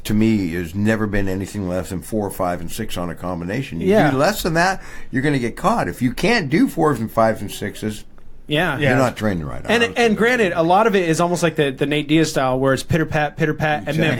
to me, there's never been anything less than 4, 5, and 6 on a combination. You do less than that, you're going to get caught. If you can't do 4s and 5s and 6s, Yeah. you're not training right. And granted, a lot of it is almost like the Nate Diaz style, where it's pitter pat, and then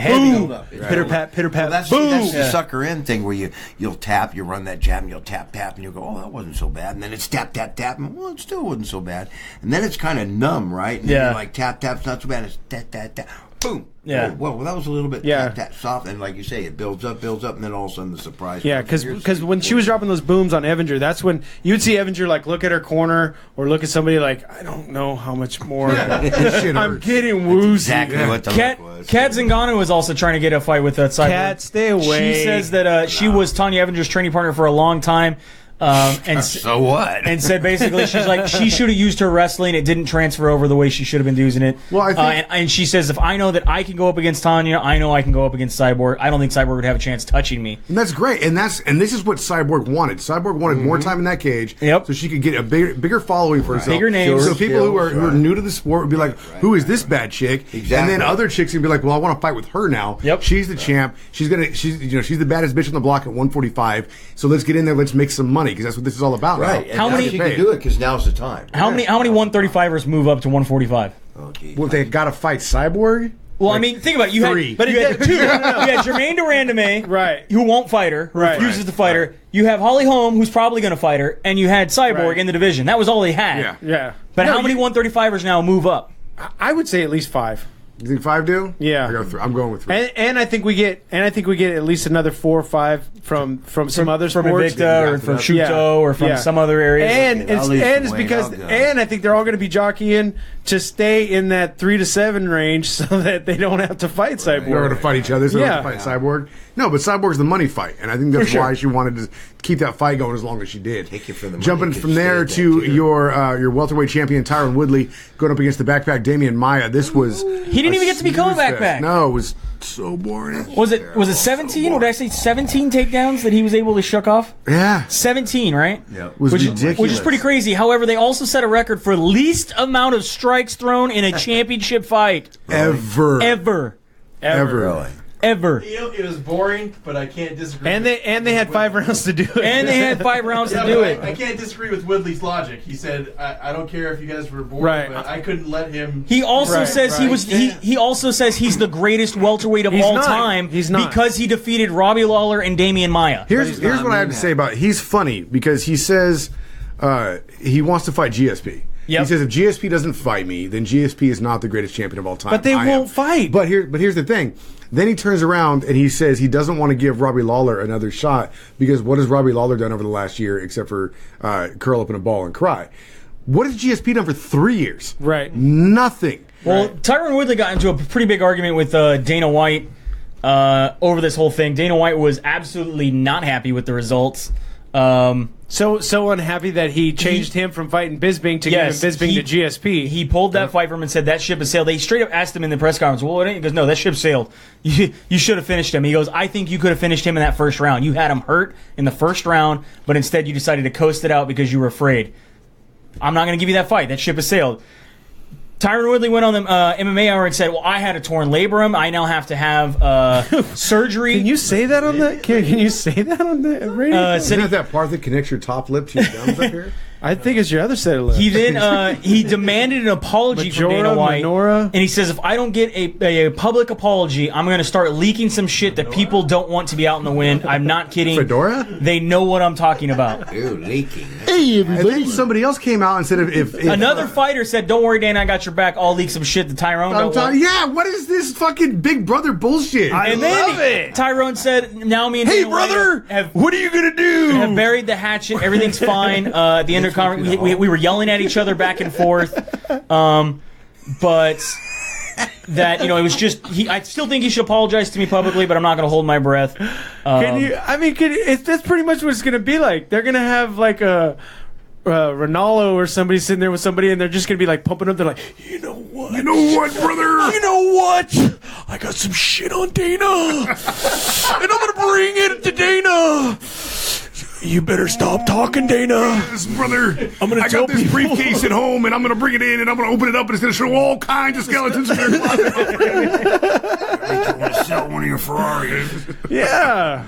boom, pitter pat, Well, that's boom. the sucker in thing where you'll tap, you run that jab, and you'll tap, and you'll go, oh, that wasn't so bad. And then it's tap, and well, it still wasn't so bad. And then it's kind of numb, right? And then you're like tap's not so bad. It's tap, boom. Yeah. Oh, well, that was a little bit tap, soft, and like you say, it builds up, and then all of a sudden the surprise. Yeah, because when she was dropping those booms on Evinger, that's when you'd see Evinger like look at her corner or look at somebody like, I don't know how much more. I'm getting woozy. Exactly what the Kat Zingano was also trying to get a fight with that Cyborg. Kat, stay away. She says that she was Tanya Evinger's training partner for a long time. And so what? And said basically she's like she should have used her wrestling. It didn't transfer over the way she should have been using it. Well, I think, and she says if I know that I can go up against Tanya, I know I can go up against Cyborg. I don't think Cyborg would have a chance touching me. and that's great, and this is what Cyborg wanted. Cyborg wanted more time in that cage, so she could get a bigger following for herself. Bigger names. So people who are new to the sport would be like, "Who is this bad chick?" Exactly. And then other chicks would be like, "Well, I want to fight with her now. Yep. She's the champ. She's the baddest bitch on the block at 145. So let's get in there. Let's make some money because that's what this is all about." Right. Now. And How now many- she can do it because now's the time. How many 135ers move up to 145? Oh, geez. Well, they got to fight Cyborg. Well, I mean, think about it. You three. had, But you had two. You had Jermaine Durandame, Right. who won't fight her, who Right. refuses to fight her. You have Holly Holm, who's probably going to fight her, and you had Cyborg Right. in the division. That was all they had. Yeah. Yeah. But No, how many 135ers now move up? I would say at least 5. You think 5 do? Yeah. I'm going with 3. And I think we get at least another 4 or 5 from some other From sports. Invicta or from Shuto or from some other area. And I'll leave it's some weight, because I'll go. and I think they're all going to be jockeying to stay in that 3 to 7 range so that they don't have to fight Cyborg. They're going to fight each other, so they don't have to fight Cyborg. No, but Cyborg's the money fight, and I think that's why she wanted to keep that fight going as long as she did. Take it for the money, Jumping 'cause from there stay to at that tier. your welterweight champion Tyrone Woodley going up against the backpack Damian Maya. This was He didn't even get to become a snooze fest. backpack. No, it was so boring. Was it 17? Would I say 17 takedowns that he was able to shuck off? Yeah, 17, right? Yeah. it was ridiculous. Which is pretty crazy. However, they also set a record for least amount of strikes thrown in a championship fight Ever. Really? Ever. It was boring, but I can't disagree. And they had 5 rounds to do it. And they had 5 rounds to do it. I can't disagree with Woodley's logic. He said, "I don't care if you guys were bored, Right. but I couldn't let him." He also says he also says he's the greatest welterweight of all time. He's not. Because he defeated Robbie Lawler and Damian Maia. Here's what I have to say about it. He's funny because he says he wants to fight GSP. Yep. He says if GSP doesn't fight me, then GSP is not the greatest champion of all time. But they I won't am. fight. But here's the thing. Then he turns around and he says he doesn't want to give Robbie Lawler another shot because what has Robbie Lawler done over the last year except for curl up in a ball and cry? What has GSP done for 3 years? Right. Nothing. Well, Tyrone Woodley got into a pretty big argument with Dana White over this whole thing. Dana White was absolutely not happy with the results. So unhappy that he changed him from fighting Bisping to giving Bisping to GSP. He pulled that fight from him and said that ship has sailed. They straight up asked him in the press conference, well, he goes, no, that ship sailed. You should have finished him. He goes, I think you could have finished him in that first round. You had him hurt in the first round, but instead you decided to coast it out because you were afraid. I'm not going to give you that fight. That ship has sailed. Tyrone Woodley went on the MMA Hour and said, well, I had a torn labrum. I now have to have surgery. Can you say that on the? Can you say that on the radio? Isn't that part that connects your top lip to your gums up here? I think it's your other set of lips. He then he demanded an apology from Dana White, and he says, if I don't get a public apology, I'm going to start leaking some shit that people don't want to be out in the wind. I'm not kidding. Fedora? They know what I'm talking about. Ew, leaking. Hey, everybody. I think somebody else came out and said if another fighter said, don't worry, Dana, I got your back. I'll leak some shit to Tyrone. Yeah, what is this fucking Big Brother bullshit? And then Tyrone said, now me and Hey, Dana brother, have, what are you going to do? have buried the hatchet. Everything's fine. At the end of the conference, we were yelling at each other back and forth. But that, it was just, I still think he should apologize to me publicly, but I'm not going to hold my breath. That's pretty much what it's going to be like. They're going to have like a Ronaldo or somebody sitting there with somebody, and they're just going to be like pumping up. They're like, you know what, brother? You know what? I got some shit on Dana, and I'm going to bring it to Dana. You better stop talking, Dana. Yes, brother. I'm going to tell this people. briefcase at home, and I'm going to bring it in, and I'm going to open it up, and it's going to show all kinds of skeletons in their closet. You want to sell one of your Ferraris? Yeah.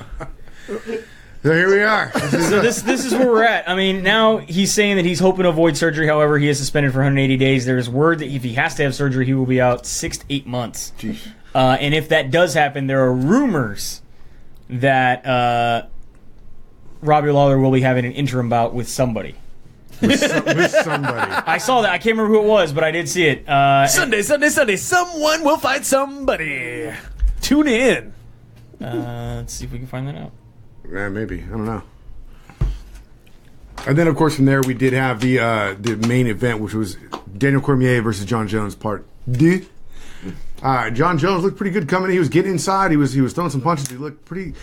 So here we are. So this is where we're at. I mean, now he's saying that he's hoping to avoid surgery. However, he is suspended for 180 days. There's word that if he has to have surgery, he will be out 6 to 8 months. And if that does happen, there are rumors that Robbie Lawler will be having an interim bout with somebody. with somebody. I saw that. I can't remember who it was, but I did see it. Sunday. Someone will fight somebody. Tune in. Let's see if we can find that out. Yeah, maybe. I don't know. And then, of course, from there, we did have the main event, which was Daniel Cormier versus John Jones, part 2. John Jones looked pretty good coming in. He was getting inside. He was throwing some punches. He looked pretty.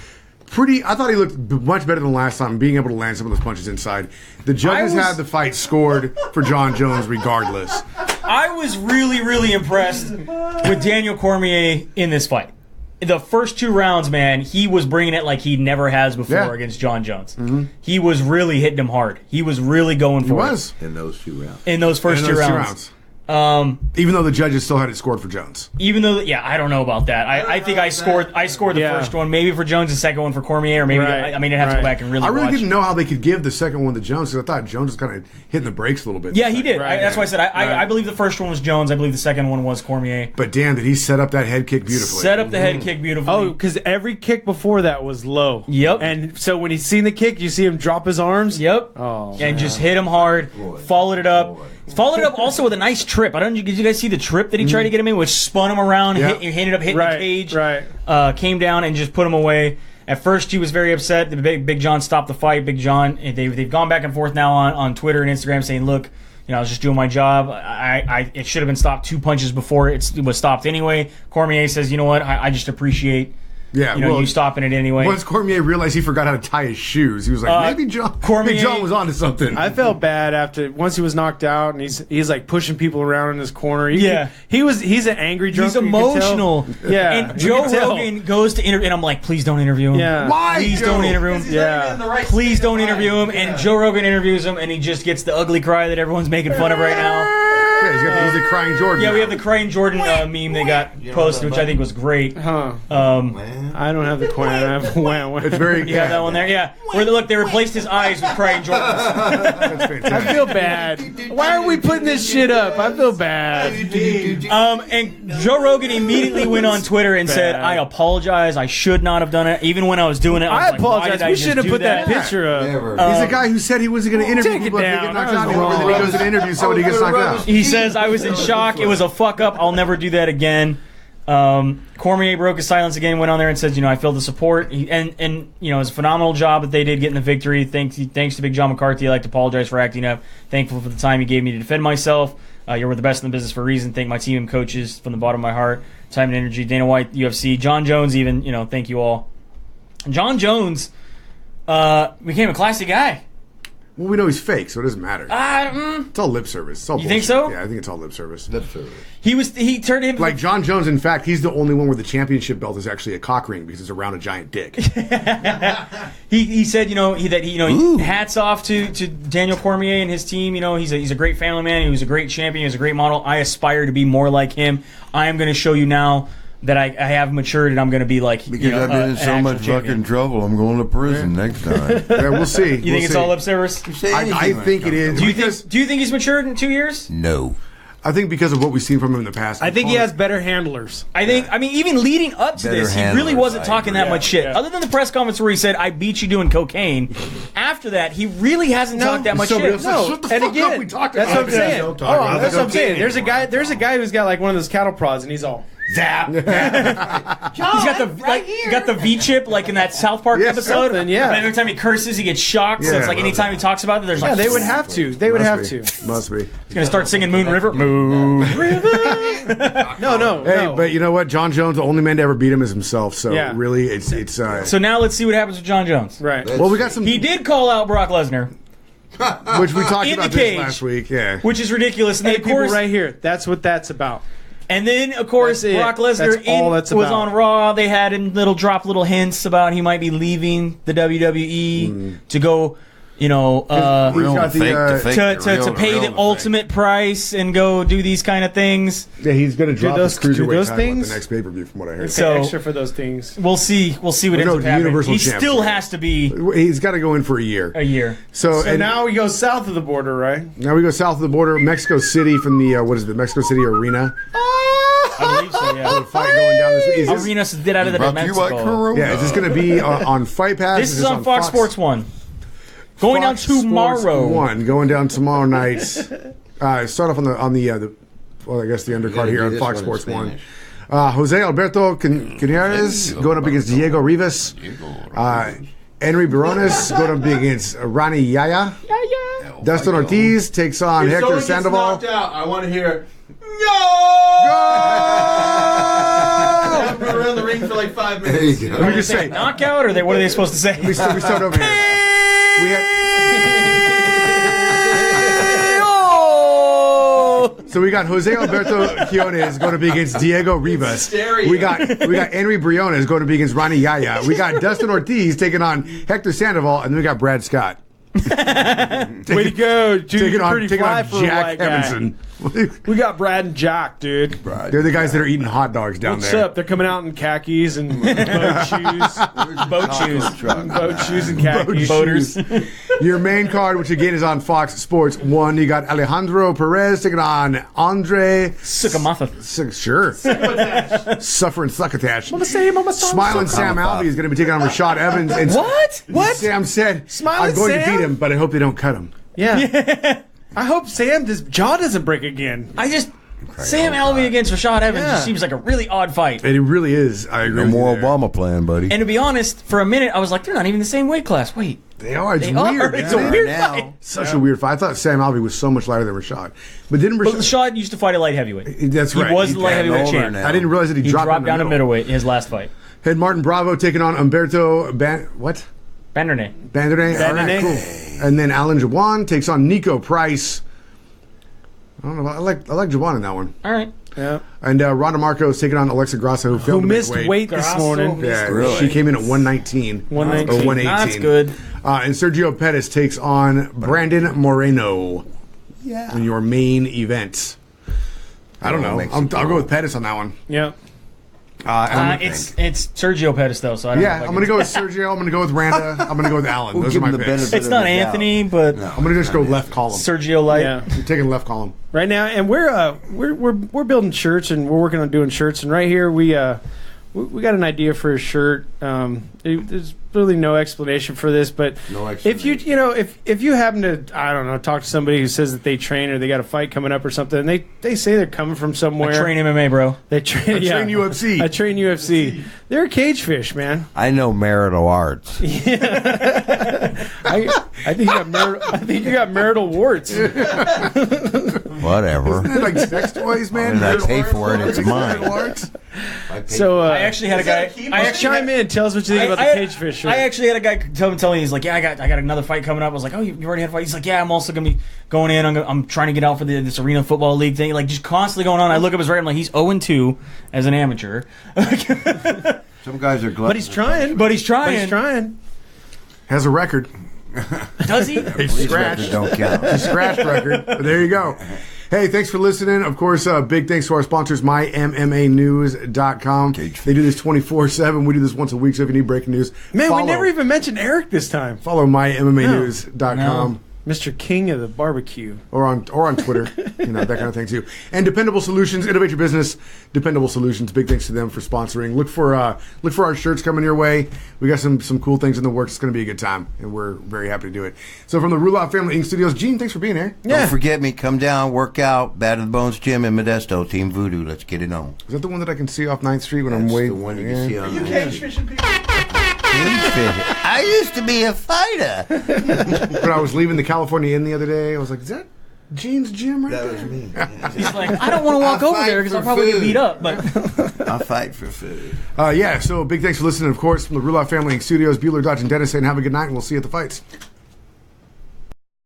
I thought he looked much better than last time, being able to land some of those punches inside. The judges had the fight scored for John Jones regardless. I was really, really impressed with Daniel Cormier in this fight. The first 2 rounds, man, he was bringing it like he never has before against John Jones. Mm-hmm. He was really hitting him hard. He was really going for it. In those 2 rounds. In those first 2 rounds. Even though the judges still had it scored for Jones. Even though, I don't know about that. I think I scored the first one, maybe for Jones, the second one for Cormier, or maybe I'd have to go back and really watch. I really didn't know how they could give the second one to Jones, because I thought Jones was kind of hitting the brakes a little bit. Yeah, he did. That's why I said I believe the first one was Jones. I believe the second one was Cormier. But damn, did he set up that head kick beautifully. Set up the head kick beautifully. Oh, because every kick before that was low. Yep. And so when he's seen the kick, you see him drop his arms. Yep. Oh, and just hit him hard. Followed it up. Followed it up also with a nice trip. Did you guys see the trip that he tried to get him in, which spun him around, ended up hitting the cage, came down and just put him away. At first, he was very upset. The Big John stopped the fight. Big John, they've gone back and forth now on Twitter and Instagram saying, look, I was just doing my job. It should have been stopped 2 punches before it was stopped anyway. Cormier says, you know what, I just appreciate you stopping it anyway. Once Cormier realized he forgot how to tie his shoes, he was like, maybe Big John was onto something. I felt bad once he was knocked out, and he's like pushing people around in his corner. He's an angry drunk. He's emotional. Yeah. And Joe Rogan goes to interview, and I'm like, please don't interview him. Yeah. Why? Please don't interview him. Yeah. Please don't interview him. And Joe Rogan interviews him, and he just gets the ugly cry that everyone's making fun of right now. Yeah, he's the crying Jordan. Yeah, we have the crying Jordan meme they got posted, which I think was great. Huh. I don't have the coin. I have wow. It's very. You have that one there? Yeah. Where they replaced his eyes with crying Jordans. That's fantastic. I feel bad. Why are we putting this shit up? I feel bad. And Joe Rogan immediately went on Twitter and said, I apologize. I should not have done it. Even when I was doing it, I was like, apologize. why did I We just should have do put that picture up. He's the guy who said he wasn't going to interview Take it people if they down. get knocked That was out. wrong. And then he goes to interview somebody, gets knocked out. He says, I was in shock. It was a fuck up. I'll never do that again. Cormier broke his silence again, went on there and said, I feel the support. And it's a phenomenal job that they did getting the victory. Thanks to Big John McCarthy. I'd like to apologize for acting up. Thankful for the time he gave me to defend myself. You're the best in the business for a reason. Thank my team and coaches from the bottom of my heart. Time and energy. Dana White, UFC. John Jones even, thank you all. John Jones became a classy guy. Well, we know he's fake, so it doesn't matter. It's all lip service. It's all You bullshit. think so? Yeah, I think it's all lip service. He turned him Like John Jones, in fact, he's the only one where the championship belt is actually a cock ring because it's around a giant dick. He said, hats off to Daniel Cormier and his team. He's a great family man. He was a great champion. He was a great model. I aspire to be more like him. I am going to show you now that I have matured and I'm going to be like Because I've been in so much fucking trouble, I'm going to prison next time. Yeah, we'll see. You think it's all lip service? I think it is. Do you think he's matured in 2 years? No. I think because of what we've seen from him in the past. I think he has better handlers. Even leading up to Better this, he handlers, really wasn't I talking agree. that much shit. Yeah. Other than the press conference where he said, I beat you doing cocaine. After that, he really hasn't talked that much somebody shit. else- Shut the and fuck again, up, we talked that's about what I'm it. saying. Don't talk about That's it. what I'm saying. There's a guy who's got like one of those cattle prods, and he's all zap. He's got the V chip like in that South Park Yes, episode. something, yeah. And every time he curses, he gets shocked. So Yeah, it's like I love anytime he talks about it, there's Yeah, like they would have to. They would have to. Must be. He's gonna start singing Moon River. Moon River. No. Hey, but you know what? John Jones, the only man to ever beat him is himself. So Yeah. really, it's. So now let's see what happens with John Jones. Right. Well, we got some. He did call out Brock Lesnar, which we talked in about the this cage. last week. Yeah. which is ridiculous. And Hey, then, of people, course, right here. That's what that's about. And then, of course, That's it. Brock Lesnar That's all that's was about. on Raw. They had him drop little hints about he might be leaving the WWE to go, He's got to pay the ultimate price and go do these kind of things. Yeah, he's going to drop those- his do cruiserweight those title at things? the next pay per view, from what I heard. Pay So- extra for those things. We'll see. We'll see what No, ends up happening. Universal He Champ, still yeah. has to be He's got to go in for a year. a year. So, So and now we go south of the border, right? now we go south of the border, Mexico City, from the Mexico City Arena. I believe so. Yeah. Fight going down this week. Is this, Arenas did out of the Brought to you by Mexico. Corona. yeah, is this going to be on Fight Pass? This is on Fox Sports 1. Going down Fox Sports tomorrow. 1 going down tomorrow night. Start off on the well, I guess the undercard here on Fox Sports 1. Jose Alberto Quinones going up against Diego Rivas. Henry Barones going up against Rani Yaya. Dustin Ortiz takes on If Hector someone gets Sandoval. knocked out, I want to hear I've been around the ring for like 5 There minutes. you go. Let me just say, Knockout, or what are they supposed to say? we start over here. We had, so we got Jose Alberto Quinones going to be against Diego Rivas. Hysteria. We got Henry Briones going to be against Ronnie Yaya. We got Dustin Ortiz taking on Hector Sandoval, and then we got Brad Scott. Way to go, dude. Taking You're on, pretty taking fly on for a Jack white guy. Evanson. We got Brad and Jock, dude. They're the guys that are eating hot dogs down What's there. up? They're coming out in khakis and boat shoes. Boat shoes. Boat shoes and khakis. Boaters. Your main card, which again is on Fox Sports 1, you got Alejandro Perez taking on Andre. Sukamatha. Sure. Suffering Succotash. Mama say, Smiling Sam Alvey is going to be taking on Rashad Evans. And What? Sam said, Smiling I'm going to Sam? beat him, but I hope they don't cut him. Yeah. I hope Sam's jaw doesn't break again. Sam Alvey against Rashad Evans Yeah. just seems like a really odd fight. And it really is. I agree. No with more you there. Obama plan, buddy. And to be honest, for a minute, I was like, they're not even the same weight class. Wait. They are. It's They weird. are. It's man. a weird now. fight. Such a weird fight. I thought Sam Alvey was so much lighter than Rashad. But didn't But Rashad... Rashad used to fight at light heavyweight. That's He right. was the light heavyweight older champ. now. I didn't realize that he, He dropped dropped down to middle. middleweight in his last fight. Had Martin Bravo taking on Umberto what? Banderne. Banderne. All right, Banderne. cool. And then Alan Jawan takes on Nico Price. I don't know. I like Jawan in that one. All right. Yeah. And Ronda Marcos taking on Alexa Grasso, who failed Who to make missed weight this Grasso morning? Yeah, Really? she came in at 119. 119. Or 118. That's good. And Sergio Pettis takes on Brandon Moreno in your main event. I don't know. I'll go with Pettis on that one. Yeah. It's Sergio Pettis though, so I don't know. Yeah, I'm going to go with Sergio. I'm going to go with Randa. I'm going to go with Allen. We'll Those are give my him the picks. benefit It's of not the doubt. Anthony, but No. I'm going to just go left column. Sergio Light. Yeah. You're taking left column. Right now, and we're building shirts, and we're working on doing shirts. And right here, we got an idea for a shirt. There's really no explanation for this, but No if you if you happen to talk to somebody who says that they train or they got a fight coming up or something, and they say they're coming from somewhere. I train MMA, bro. They train. train UFC. I train UFC. They're a cage fish, man. I know marital arts. I think you got marital warts. Whatever. Isn't it like sex toys, man? Why did I pay for it? It's mine. So I actually had a guy. chime in. Tell us what you think about the cage fish shirt. I actually had a guy tell me, he's like, yeah, I got another fight coming up. I was like, oh, you already had a fight? He's like, yeah, I'm also gonna be going in. I'm trying to get out for this Arena Football League thing. Like, just constantly going on. I look up his record. I'm like, he's 0-2 as an amateur. Some guys are glad. But he's trying. Has a record. Does he? These records don't count. Scratch record. But there you go. Hey, thanks for listening. Of course, big thanks to our sponsors, MyMMAnews.com. They do this 24/7. We do this once a week, so if you need breaking news, Man, we never even mentioned Eric this time. follow MyMMAnews.com. Mr. King of the barbecue. Or on Twitter, that kind of thing too. And Dependable Solutions, innovate your business. Dependable Solutions, big thanks to them for sponsoring. Look for our shirts coming your way. We got some cool things in the works. It's going to be a good time, and we're very happy to do it. So from the Ruloff Family Inc. Studios, Gene, thanks for being here. Don't forget me. Come down, work out. Bad of the Bones Gym in Modesto. Team Voodoo. Let's get it on. Is that the one that I can see off 9th Street when I'm That's waiting? the one you can see on You the cage fishing people. I used to be a fighter. When I was leaving the California Inn the other day, I was like, is that Gene's gym right there? That was me. He's like, I don't want to walk over there because I'll probably get beat up. But I fight for food. So big thanks for listening, of course, from the Ruloff Family Inc. Studios. Bueller, Dodge, and Dennis saying have a good night, and we'll see you at the fights.